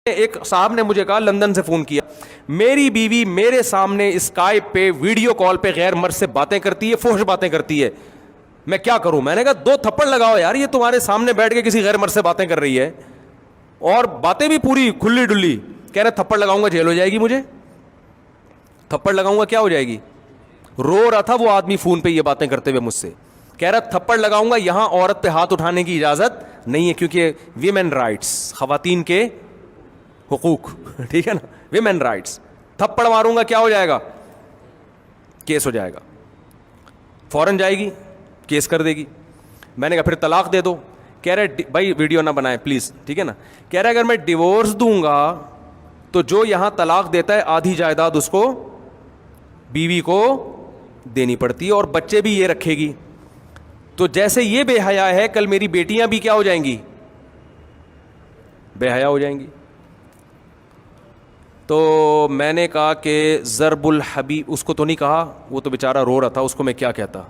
ایک صاحب نے مجھے کہا, لندن سے فون کیا, میری بیوی میرے سامنے اسکائپ پہ ویڈیو کال پہ غیر مرد سے باتیں کرتی ہے, فحش باتیں کرتی ہے, میں کیا کروں؟ میں نے کہا 2 تھپڑ لگاؤ یار, یہ تمہارے سامنے بیٹھ کے کسی غیر مرد سے باتیں کر رہی ہے اور باتیں بھی پوری کھلی ڈلی. کہہ رہے تھپڑ لگاؤں گا جیل ہو جائے گی, مجھے تھپڑ لگاؤں گا کیا ہو جائے گی. رو رہا تھا وہ آدمی فون پہ یہ باتیں کرتے ہوئے مجھ سے, کہہ رہا تھپڑ لگاؤں گا, یہاں عورت پہ ہاتھ اٹھانے کی اجازت نہیں ہے کیونکہ ویمن رائٹس, خواتین کے حقوق, ٹھیک ہے نا, ویمن رائٹس. تھپڑ ماروں گا کیا ہو جائے گا, کیس ہو جائے گا, فوراً جائے گی کیس کر دے گی. میں نے کہا پھر طلاق دے دو. کہہ رہے بھائی ویڈیو نہ بنائیں پلیز, ٹھیک ہے نا. کہہ رہے اگر میں ڈیورس دوں گا تو جو یہاں طلاق دیتا ہے آدھی جائیداد اس کو, بیوی کو دینی پڑتی ہے, اور بچے بھی یہ رکھے گی. تو جیسے یہ بے حیا ہے, کل میری بیٹیاں بھی کیا ہو جائیں گی, بے حیا ہو جائیں گی. تو میں نے کہا کہ ضرب الحبیب, اس کو تو نہیں کہا, وہ تو بیچارہ رو رہا تھا, اس کو میں کیا کہتا.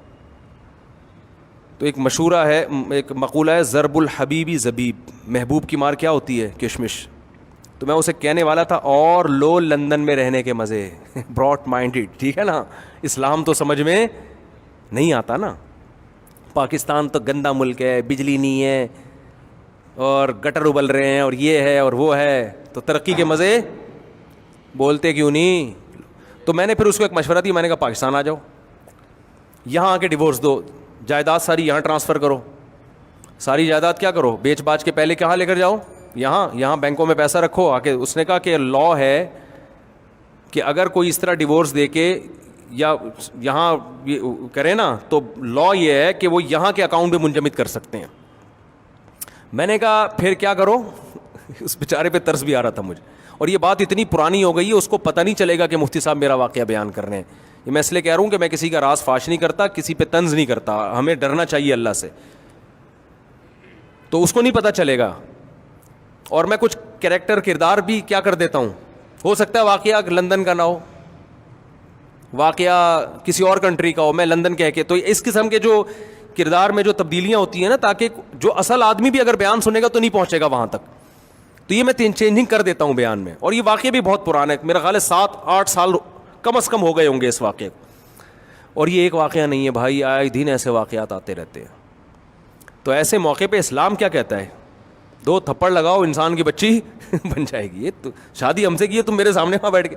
تو ایک مشورہ ہے, ایک مقولہ ہے, ضرب الحبیبی زبیب, محبوب کی مار کیا ہوتی ہے, کشمش. تو میں اسے کہنے والا تھا اور لو لندن میں رہنے کے مزے, براڈ مائنڈیڈ, ٹھیک ہے نا, اسلام تو سمجھ میں نہیں آتا نا. پاکستان تو گندا ملک ہے, بجلی نہیں ہے اور گٹر ابل رہے ہیں اور یہ ہے اور وہ ہے, تو ترقی کے مزے بولتے کیوں نہیں. تو میں نے پھر اس کو ایک مشورہ دی, میں نے کہا پاکستان آ جاؤ, یہاں آ کے ڈیورس دو, جائیداد ساری یہاں ٹرانسفر کرو, ساری جائیداد کیا کرو, بیچ باچ کے پہلے کہاں لے کر جاؤ, یہاں بینکوں میں پیسہ رکھو آ کے. اس نے کہا کہ لا ہے کہ اگر کوئی اس طرح ڈیورس دے کے یا یہاں کرے نا, تو لا یہ ہے کہ وہ یہاں کے اکاؤنٹ میں منجمد کر سکتے ہیں. میں نے کہا پھر کیا کرو, اس بیچارے پہ ترس بھی آ رہا تھا مجھے, اور یہ بات اتنی پرانی ہو گئی ہے اس کو پتہ نہیں چلے گا کہ مفتی صاحب میرا واقعہ بیان کر رہے ہیں. یہ میں اس لیے کہہ رہا ہوں کہ میں کسی کا راز فاش نہیں کرتا, کسی پہ طنز نہیں کرتا, ہمیں ڈرنا چاہیے اللہ سے. تو اس کو نہیں پتہ چلے گا, اور میں کچھ کریکٹر کردار بھی کیا کر دیتا ہوں, ہو سکتا ہے واقعہ لندن کا نہ ہو, واقعہ کسی اور کنٹری کا ہو, میں لندن کہہ کے. تو اس قسم کے جو کردار میں جو تبدیلیاں ہوتی ہیں نا, تاکہ جو اصل آدمی بھی اگر بیان سنے گا تو نہیں پہنچے گا وہاں تک, تو یہ میں چینجنگ کر دیتا ہوں بیان میں. اور یہ واقعہ بھی بہت پرانا ہے, میرا خیال ہے 7-8 سال کم از کم ہو گئے ہوں گے اس واقعے کو. اور یہ ایک واقعہ نہیں ہے بھائی, آئے دن ایسے واقعات آتے رہتے ہیں. تو ایسے موقع پہ اسلام کیا کہتا ہے, 2 تھپڑ لگاؤ انسان کی بچی بن جائے گی. یہ تو شادی ہم سے کی ہے, تم میرے سامنے وہاں بیٹھ کے